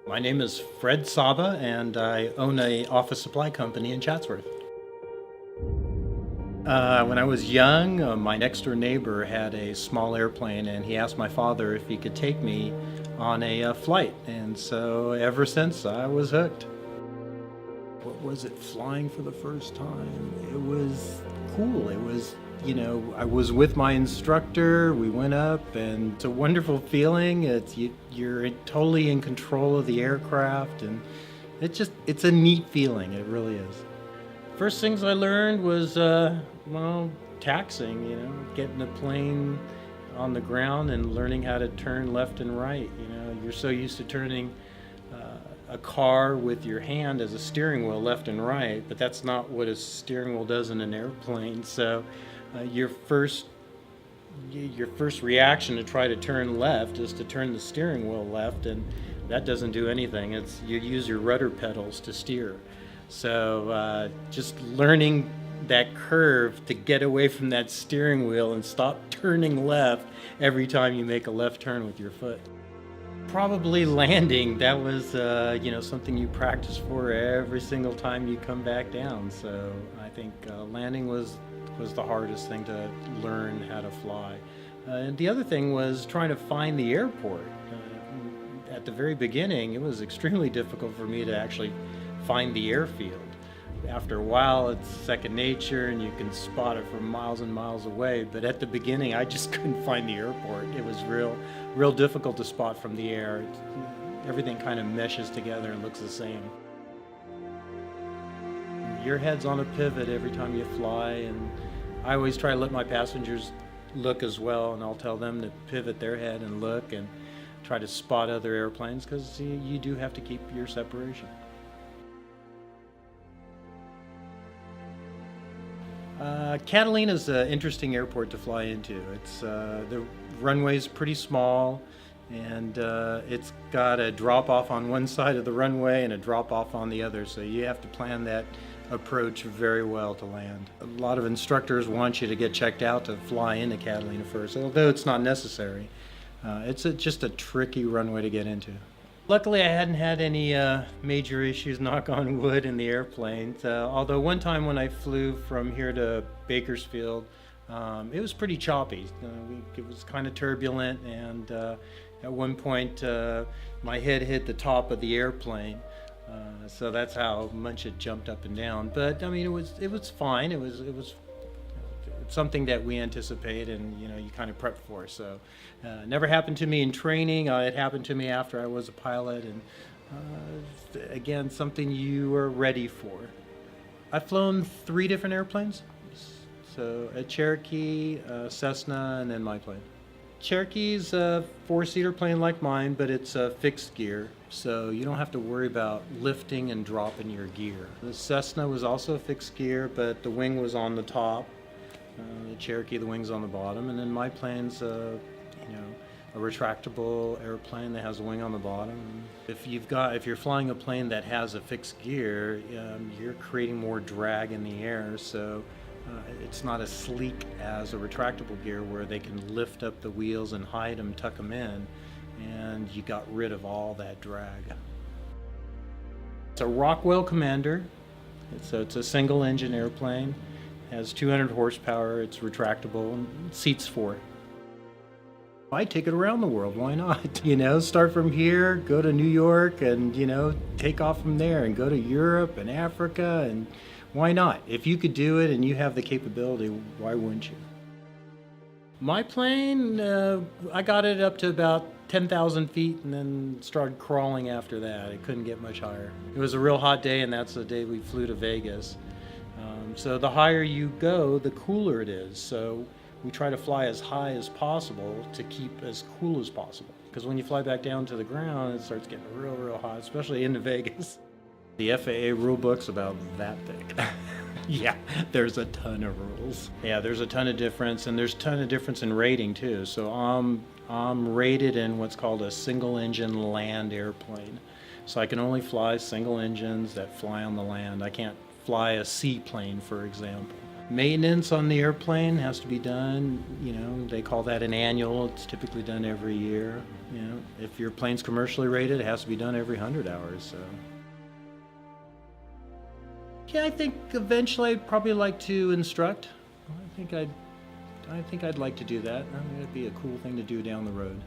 My name is Fred Saba, and I own a office supply company in Chatsworth. When I was young, my next door neighbor had a small airplane, and he asked my father if he could take me on a flight. And so ever since, I was hooked. What was it, flying for the first time? It was cool. It was, I was with my instructor. We went up, and it's a wonderful feeling. You're totally in control of the aircraft, and it's a neat feeling. It really is. First things I learned was, taxiing, getting the plane on the ground and learning how to turn left and right. You're so used to turning a car with your hand as a steering wheel left and right, but that's not what a steering wheel does in an airplane. So your first reaction to try to turn left is to turn the steering wheel left, and that doesn't do anything. You use your rudder pedals to steer. So just learning that curve to get away from that steering wheel and stop turning left every time you make a left turn with your foot. Probably landing. That was something you practice for every single time you come back down. So I think landing was the hardest thing to learn how to fly. And the other thing was trying to find the airport. At the very beginning, it was extremely difficult for me to actually find the airfield. After a while, it's second nature, and you can spot it from miles and miles away. But at the beginning, I just couldn't find the airport. It was real difficult to spot from the air. Everything kind of meshes together and looks the same. Your head's on a pivot every time you fly, and I always try to let my passengers look as well, and I'll tell them to pivot their head and look and try to spot other airplanes, because you do have to keep your separation. Catalina's an interesting airport to fly into. The runway's pretty small, and it's got a drop off on one side of the runway and a drop off on the other, so you have to plan that approach very well to land. A lot of instructors want you to get checked out to fly into Catalina first, although it's not necessary. It's just a tricky runway to get into. Luckily, I hadn't had any major issues, knock on wood, in the airplane. Although one time when I flew from here to Bakersfield, it was pretty choppy. It was kind of turbulent, and at one point my head hit the top of the airplane. So that's how much it jumped up and down. But I mean, it was fine. It was something that we anticipate, and you kind of prep for. So never happened to me in training. It happened to me after I was a pilot, and again, something you were ready for. I've flown 3 different airplanes, so a Cherokee, a Cessna, and then my plane. Cherokee's a 4-seater plane like mine, but it's a fixed gear, so you don't have to worry about lifting and dropping your gear. The Cessna was also a fixed gear, but the wing was on the top. The Cherokee, the wing's on the bottom, and then my plane's a retractable airplane that has a wing on the bottom. If you're flying a plane that has a fixed gear, you're creating more drag in the air, so it's not as sleek as a retractable gear where they can lift up the wheels and hide them, tuck them in, and you got rid of all that drag. It's a Rockwell Commander, so it's a single engine airplane. Has 200 horsepower, it's retractable, and seats 4. I take it around the world, why not? Start from here, go to New York, and take off from there and go to Europe and Africa, and why not? If you could do it and you have the capability, why wouldn't you? My plane, I got it up to about 10,000 feet and then started crawling after that. It couldn't get much higher. It was a real hot day, and that's the day we flew to Vegas. So the higher you go, the cooler it is. So we try to fly as high as possible to keep as cool as possible. Because when you fly back down to the ground, it starts getting real hot, especially into Vegas. The FAA rule book's about that thick. Yeah, there's a ton of rules. Yeah, there's a ton of difference, and there's a ton of difference in rating too. So I'm rated in what's called a single engine land airplane. So I can only fly single engines that fly on the land. I can't fly a seaplane, for example. Maintenance on the airplane has to be done. They call that an annual. It's typically done every year. If your plane's commercially rated, it has to be done every 100 hours. So, yeah, I think eventually I'd probably like to instruct. I think I'd like to do that. I mean, it'd be a cool thing to do down the road.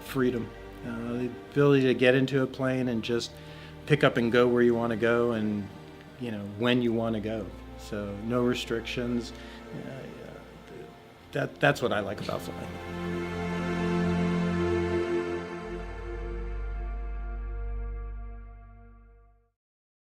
Freedom, the ability to get into a plane and just pick up and go where you want to go, and when you want to go. So no restrictions. That's what I like about flying.